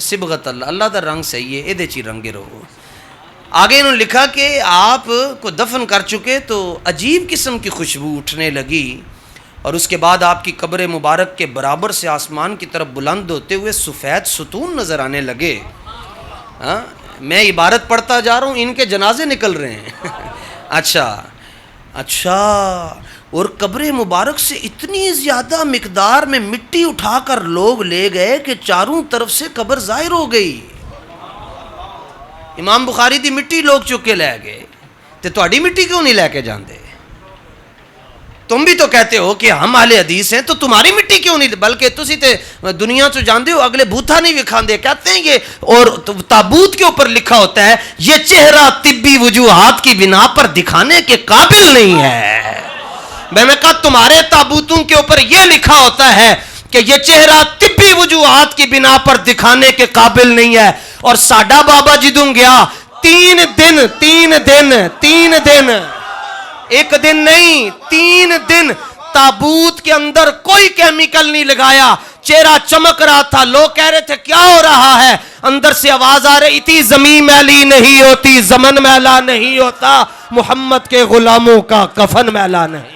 صبغت اللہ دا رنگ صحیح ہے، یہ چی رنگے رہو. آگے انہوں نے لکھا کہ آپ کو دفن کر چکے تو عجیب قسم کی خوشبو اٹھنے لگی، اور اس کے بعد آپ کی قبر مبارک کے برابر سے آسمان کی طرف بلند ہوتے ہوئے سفید ستون نظر آنے لگے. ہاں میں عبارت پڑھتا جا رہا ہوں، ان کے جنازے نکل رہے ہیں. اچھا اور قبر مبارک سے اتنی زیادہ مقدار میں مٹی اٹھا کر لوگ لے گئے کہ چاروں طرف سے قبر ظاہر ہو گئی. امام بخاری دی مٹی لوگ چک کے لے گئے تے تہاڈی مٹی کیوں نہیں لے کے جاندے؟ تم بھی تو کہتے ہو کہ ہم اہل حدیث ہیں، تو تمہاری مٹی کیوں نہیں؟ بلکہ تسی تے دنیا تو جاندے ہو اگلے بوتھا نہیں وکھاندے. کہتے ہیں یہ، اور تابوت کے اوپر لکھا ہوتا ہے یہ چہرہ طبی وجوہات کی بنا پر دکھانے کے قابل نہیں ہے. میں نے کہا تمہارے تابوتوں کے اوپر یہ لکھا ہوتا ہے کہ یہ چہرہ طبی وجوہات کی بنا پر دکھانے کے قابل نہیں ہے، اور ساڈا بابا جدوں گیا 3 دن ایک دن نہیں 3 دن تابوت کے اندر کوئی کیمیکل نہیں لگایا. چہرہ چمک رہا تھا، لوگ کہہ رہے تھے کیا ہو رہا ہے؟ اندر سے آواز آ رہی تھی زمین میلی نہیں ہوتی، زمن میلا نہیں ہوتا، محمد کے غلاموں کا کفن میلا نہیں.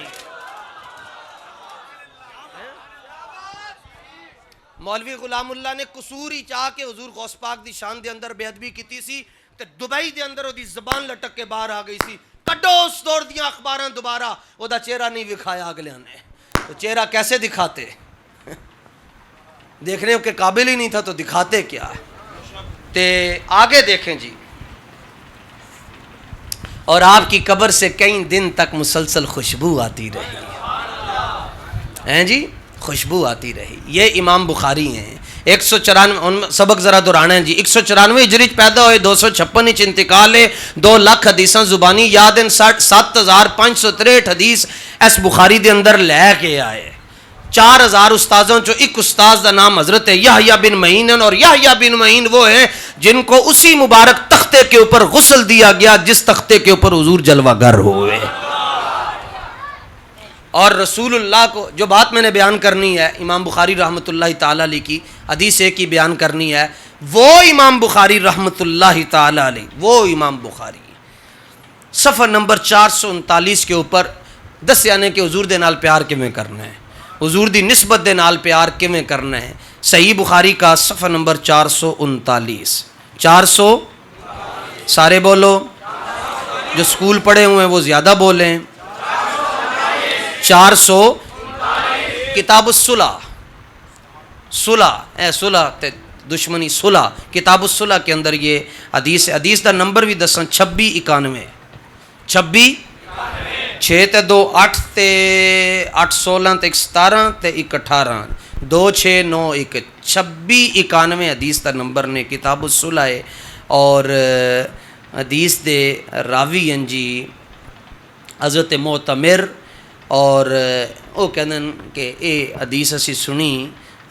مولوی غلام اللہ نے قصور ہی چاہ کے حضور غوث پاک دی شان دے اندر بے ادبی کیتی سی تے دبئی دے اندر او دی زبان لٹک کے باہر آ گئی سی. کڈو اس دور دیاں اخباراں دوبارہ او دا چہرہ نہیں دکھایا اگلیاں نے. تو چہرہ کیسے دکھاتے؟ دیکھنے کے قابل ہی نہیں تھا تو دکھاتے کیا؟ تے آگے دیکھیں جی. اور آپ کی قبر سے کئی دن تک مسلسل خوشبو آتی رہی ہیں جی، خوشبو آتی رہی. یہ امام بخاری ہیں. 194 سبق ذرا دہرانا ہے جی. 194 ہجری پیدا ہوئے، 256 انتقال ہے. 2 لاکھ حدیثاں زبانی یاد ہیں. 7563 حدیث اس بخاری دے اندر لے کے آئے. 4000 استاذوں چو ایک استاذ دا نام حضرت یحییٰ بن معین، اور یحییٰ بن معین وہ ہیں جن کو اسی مبارک تختے کے اوپر غسل دیا گیا جس تختے کے اوپر حضور جلوہ گر ہوئے. اور رسول اللہ کو جو بات میں نے بیان کرنی ہے امام بخاری رحمۃ اللہ تعالیٰ علیہ کی حدیث ایک کی بیان کرنی ہے. وہ امام بخاری رحمۃ اللہ تعالیٰ علیہ، وہ امام بخاری صفحہ نمبر 439 کے اوپر دس یعنی کہ حضور دے نال پیار کیویں کرنا ہے، حضور دی نسبت دے نال پیار کیویں کرنا ہے. صحیح بخاری کا صفحہ نمبر 439. 400 سارے بولو، جو سکول پڑھے ہوئے ہیں وہ زیادہ بولیں. 400 کتاب الصلح، صلح صلح دشمنی صلح، کتاب الصلح کے اندر یہ حدیث ہے. حدیث دا نمبر بھی دساں 2691 26 6 تے 2 8 تے 8 16 تے 17 تے 1 18 2 6 9 1 2691 حدیث دا نمبر نے کتاب الصلح ہے. اور حدیث دے راوی ہیں جی حضرت معتمر، اور وہ کہتے ہیں کہ اے حدیث اسی سنی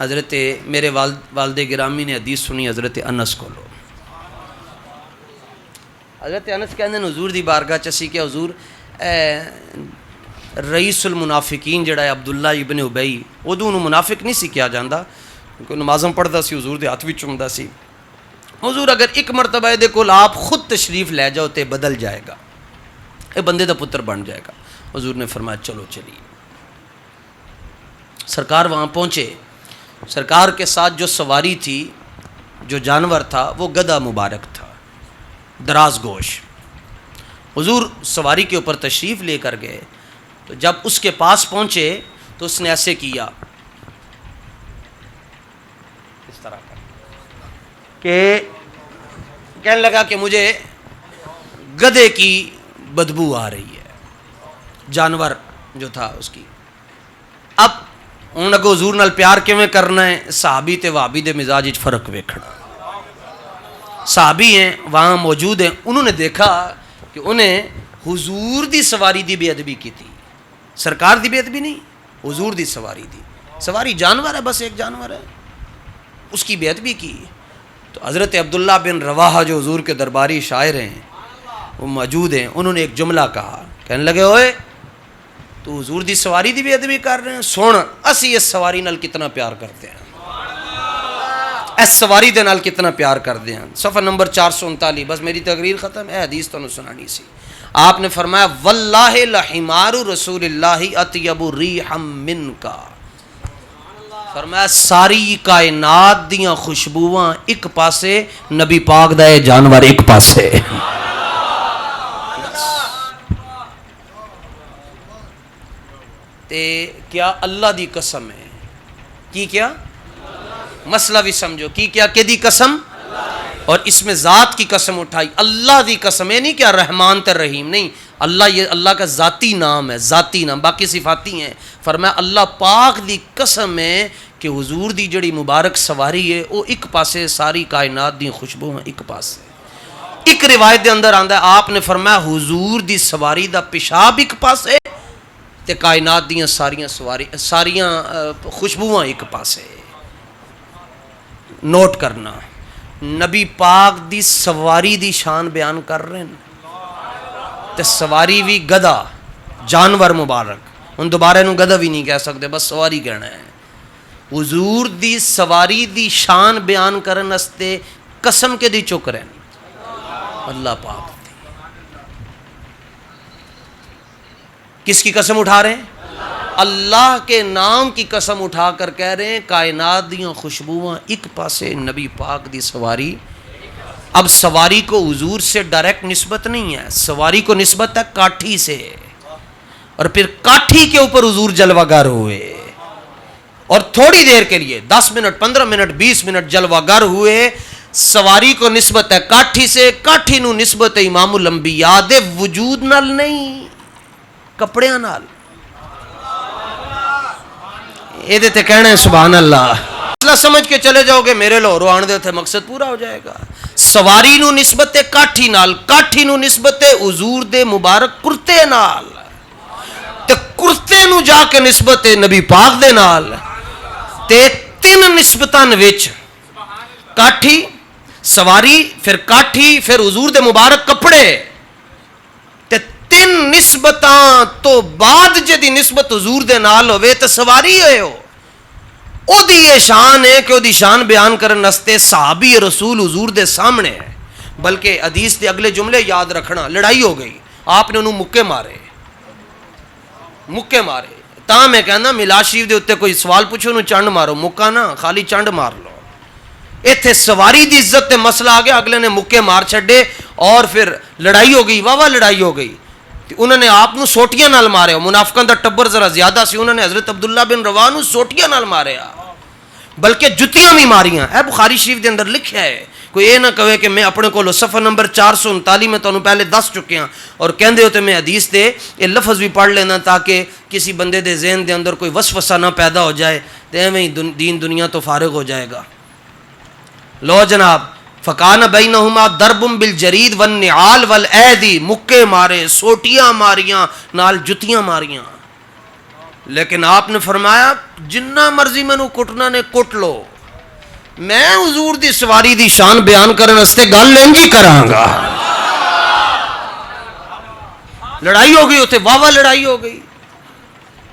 حضرت میرے والد گرامی نے حدیث سنی حضرت انس کو لو. حضرت انس کہتے ہیں حضور دی بارگاہ چسی کہ حضور رئیس المنافقین جڑا ہے عبداللہ ابن ابئی، ادو انہوں منافق نہیں سی کیا جاندہ کیونکہ نمازم پڑھتا سی، حضور دے ہاتھ بھی چومدا سی. حضور اگر ایک مرتبہ دے کول آپ خود تشریف لے جاؤ تے بدل جائے گا، اے بندے دا پتر بن جائے گا. حضور نے فرمایا چلو چلیے. سرکار وہاں پہنچے. سرکار کے ساتھ جو سواری تھی، جو جانور تھا، وہ گدھا مبارک تھا، دراز گوش. حضور سواری کے اوپر تشریف لے کر گئے تو جب اس کے پاس پہنچے تو اس نے ایسے کیا، اس طرح کہ کہنے لگا کہ مجھے گدھے کی بدبو آ رہی ہے، جانور جو تھا اس کی. اب انہوں نے کہا حضور نال پیار کیویں کرنا ہے؟ صحابی تے وہابی دے مزاج وچ فرق ویکھنا. صحابی ہیں وہاں موجود ہیں، انہوں نے دیکھا کہ انہیں حضور دی سواری دی بے ادبی کی تھی. سرکار دی بے ادبی نہیں، حضور دی سواری دی. سواری جانور ہے، بس ایک جانور ہے، اس کی بے ادبی کی. تو حضرت عبداللہ بن رواحہ جو حضور کے درباری شاعر ہیں وہ موجود ہیں، انہوں نے ایک جملہ کہا کہنے لگے ہوئے تو حضور دی سواری دی بے ادبی کر رہے ہیں، سن اسی اس سواری نال کتنا پیار کرتے ہیں، اس سواری دے نال کتنا پیار کرتے ہیں۔ صفحہ نمبر 439، بس میری تقریر ختم ہے، حدیث تو سنانی سی۔ آپ نے فرمایا واللہ لحمار رسول اللہ اطیب ریحا منکا، فرمایا ساری کائنات دیاں خوشبوواں ایک پاسے، نبی پاک دا جانور ایک پاسے۔ تے کیا اللہ دی قسم ہے کی، کیا مسئلہ بھی سمجھو کی، کیا کہ دی قسم، اور اس میں ذات کی قسم اٹھائی، اللہ دی قسم ہے، نہیں کیا رحمان تے رحیم نہیں، اللہ یہ اللہ کا ذاتی نام ہے، ذاتی نام، باقی صفاتی ہیں۔ فرمایا اللہ پاک دی قسم ہے کہ حضور دی جڑی مبارک سواری ہے وہ ایک پاسے، ساری کائنات دی خوشبو ہیں ایک پاسے۔ ایک روایت دے اندر آندا ہے آپ نے فرمایا حضور دی سواری دا پیشاب ایک پاسے تے کائنات دیاں ساریاں خوشبوواں ایک پاسے۔ نوٹ کرنا، نبی پاک دی سواری دی شان بیان کر رہے ہیں، تے سواری بھی گدھا، جانور مبارک، ان دوبارہ نو گدھا بھی نہیں کہہ سکتے، بس سواری کہنا ہے۔ حضور دی سواری دی شان بیان کرن واسطے قسم کے دی چک رہے ہیں، اللہ پاک دی۔ کس کی قسم اٹھا رہے ہیں؟ اللہ کے نام کی قسم اٹھا کر کہہ رہے ہیں کائنات دیاں خوشبوواں ایک پاسے، نبی پاک دی سواری۔ اب سواری کو حضور سے ڈائریکٹ نسبت نہیں ہے، سواری کو نسبت ہے کاٹھی سے، اور پھر کاٹھی کے اوپر حضور جلوہ گر ہوئے، اور تھوڑی دیر کے لیے 10 منٹ 15 منٹ 20 منٹ جلوہ گر ہوئے۔ سواری کو نسبت ہے کاٹھی سے، کاٹھی نو نسبت ہے امام الانبیاء دے وجود نال نہیں، کپڑیاں نال۔ یہ دیتے کہنا ہے سبحان اللہ، مسئلہ سمجھ کے چلے جاؤ گے میرے لو روان دے تھے، مقصد پورا ہو جائے گا۔ سواری نو نسبت ہے کاٹھی نال، کاٹھی نو نسبت ہے حضور دے مبارک کرتے نال، تے کرتے نو جا کے نسبت ہے نبی پاک دے نال، تے تین نسبتاں وچ کاٹھی، سواری، پھر کاٹھی، پھر حضور دے مبارک کپڑے، تے تین نسبتاں تو بعد جدی نسبت حضور دے نال ہوئے تے سواری ہوئے ہو۔ او دی یہ شان ہے کہ او دی شان بیان کرن واسطے صحابی رسول حضور دے سامنے ہے، بلکہ حدیث دے اگلے جملے یاد رکھنا، لڑائی ہو گئی، آپ نے انہوں مکے مارے، تاں میں کہنا میلاد شریف دے اتے کوئی سوال پوچھو انہوں چنڈ مارو، مکہ نا خالی چنڈ مار لو۔ ایتھے سواری دی عزت تے مسئلہ آ گیا، اگلے نے مکے مار چھڑے اور پھر لڑائی ہو گئی، واہ لڑائی ہو گئی، انہوں نے آپ نو سوٹیاں نال مارے، منافقاں دا ٹبر ذرا زیادہ سی، انہوں نے حضرت عبداللہ بن رواح نو سوٹیاں نال مارے، بلکہ جتیاں بھی ماریاں۔ اے بخاری شریف دے اندر لکھیا ہے، کوئی یہ نہ کہے کہ میں اپنے کو صفحہ نمبر 439 میں تو پہلے دس چکے ہیں، اور کہندے ہوتے میں حدیث دے یہ لفظ بھی پڑھ لینا تاکہ کسی بندے دے ذہن دے اندر کوئی وسوسہ نہ پیدا ہو جائے، تو ایویں ہی دین دنیا تو فارغ ہو جائے گا۔ لو جناب، فکان بینہما درب بالجرید والنعال والایدی، مکے مارے، سوٹیاں ماریاں، نال جتیاں ماریاں، لیکن آپ نے فرمایا جنہ مرضی مینوں کٹنا نے کٹ لو، میں حضور دی سواری دی شان بیان کرن واسطے گل انجی کراں گا۔ لڑائی ہو گئی اتنے، واہ لڑائی ہو گئی،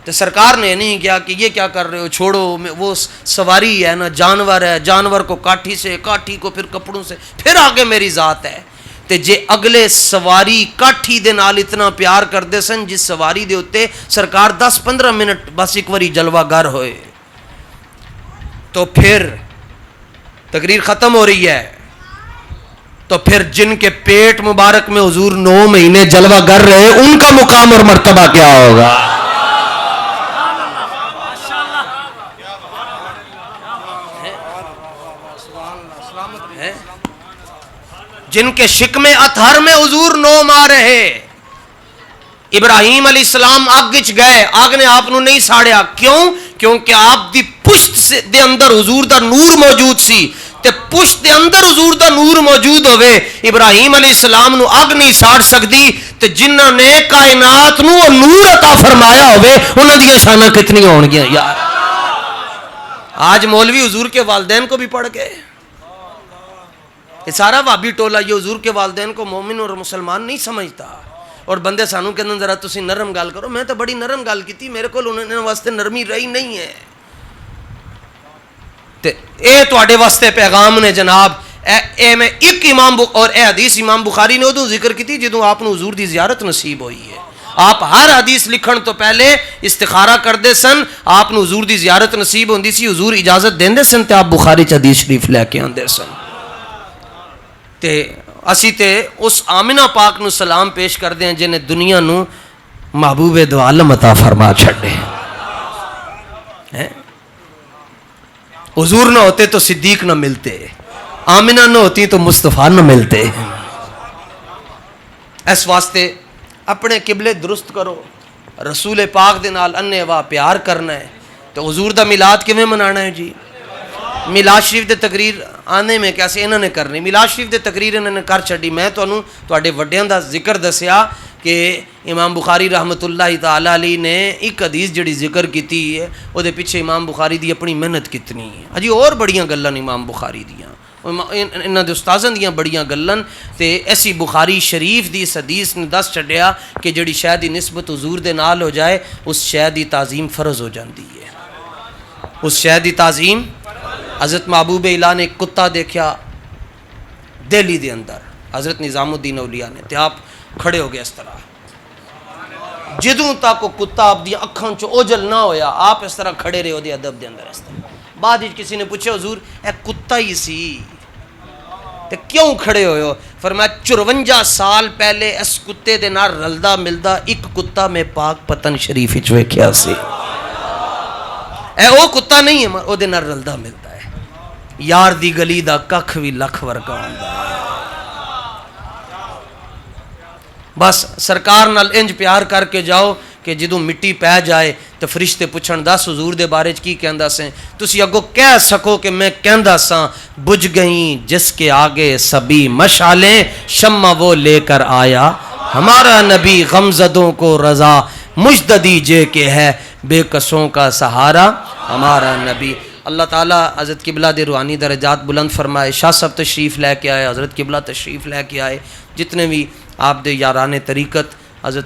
تو سرکار نے نہیں کیا کہ یہ کیا کر رہے ہو، چھوڑو، وہ سواری ہے نا، جانور ہے، جانور کو کاٹھی سے، کاٹھی کو پھر کپڑوں سے، پھر آگے میری ذات ہے۔ تے جے اگلے سواری کاٹھی دے نال اتنا پیار کردے سن جس سواری دے ہوتے سرکار 10-15 منٹ بس ایک واری جلوہ گر ہوئے، تو پھر تقریر ختم ہو رہی ہے، تو پھر جن کے پیٹ مبارک میں حضور 9 مہینے جلوہ گر رہے ان کا مقام اور مرتبہ کیا ہوگا؟ جن کے شکم اطہر میں حضور 9 ماہ رہے، ابراہیم علیہ السلام آگ وچ گئے، آگ نے آپ نو نہیں ساڑیا، کیوں؟ کیونکہ آپ دی پشت دے اندر حضور دا نور موجود سی، تے پشت دے اندر حضور دا نور موجود ہوئے، ابراہیم علیہ السلام نو آگ نہیں ساڑ سکتی، تے جنہ نے کائنات نو نور عطا فرمایا ہوئے انہاں دی شاناں کتنی ہون گیا یار۔ آج مولوی حضور کے والدین کو بھی پڑھ گئے، یہ سارا وابی ٹولہ یہ حضور کے والدین کو مومن اور مسلمان نہیں سمجھتا، اور بندے سانوں کہندے ذرا تسی نرم گل کرو. میں تو بڑی نرم گل کیتی, میرے کول انہاں واسطے نرمی رہی نہیں ہے. تے اے تواڈے واسطے پیغام نے جناب. اے میں ایک اور اے حدیث امام بخاری نے ادوں ذکر کیتی جدوں آپ نو حضور دی زیارت نصیب ہوئی ہے. آپ ہر حدیث لکھن تو پہلے استخارہ کردے سن. آپ نو حضور دی زیارت نصیب ہوندی سی, حضور اجازت دیندے سن تے آپ بخاری چ حدیث شریف لے کے آندے سن. تے اسی تے اس آمنہ پاک نو سلام پیش کردے ہیں جنہیں دنیا نو محبوب دو عالم عطا فرما چھڑے. حضور نہ ہوتے تو صدیق نہ ملتے, آمنہ نہ ہوتی تو مصطفیٰ نہ ملتے. اس واسطے اپنے قبلے درست کرو, رسول پاک دے نال انے وا پیار کرنا ہے. تو حضور دا میلاد کیویں منانا ہے جی؟ میلاد شریف دے تقریر آنے میں کیسے انہوں نے کرنی, میلاد شریف دے تقریر انہوں نے کر چھڑی. میں تانوں تواڈے وڈیاں دا ذکر دسیا کہ امام بخاری رحمت اللہ تعالی علیہ نے ایک حدیث جڑی ذکر کیتی ہے او دے پیچھے امام بخاری دی اپنی محنت کتنی ہے. اجی اور بڑیاں گلاں امام بخاری دیاں, انہاں دے استاذاں دیاں بڑیاں گلاں. تے ایسی بخاری شریف دی اس حدیث نے دس چھڈیا کہ جڑی شے دی نسبت حضور دے نال ہو جائے اس شے دی تعظیم فرض ہو جاندی ہے. اس شے دی تعظیم. حضرت محبوب الہ نے ایک کتا دیکھا دہلی دے اندر, حضرت نظام الدین اولیاء نے, تے آپ کھڑے ہو گئے اس طرح. جدوں تک وہ کتا آپ دی اکھاں چ اوجل نہ ہویا آپ اس طرح کھڑے رہے دے ادب دے اندر اس طرح. بعد وچ کسی نے پوچھا حضور اے کتا ہی سی تے کیوں کھڑے ہوئے ہو؟ فرمایا 54 سال پہلے اس کتے دے نال رلدا ملدا ایک کتا میں پاک پتن شریف وچ ویکھیا سی. اے او کتا نہیں ہے, او دے نال رلدا ملدا ہے. یار دی گلی دا ککھ وی لکھ ورگا ہوندا ہے. بس سرکار نال انج پیار کر کے جاؤ کہ جدوں مٹی پہ جائے تو فرشتے پوچھن دس حضور دے بارے کی کہندا سیں, تسی اگوں کہہ سکو کہ میں کہندا ساں بجھ گئیں جس کے آگے سبھی مشعلیں, شمع وہ لے کر آیا ہمارا نبی, غمزدوں کو رضا مجد دیجئے کہ ہے بے کسوں کا سہارا ہمارا نبی. اللہ تعالیٰ حضرت قبلہ دے روحانی درجات بلند فرمائے. شاہ صاحب تشریف لے کے آئے, حضرت قبلہ تشریف لے کے آئے, جتنے بھی آپ دے یاران طریقت حضرت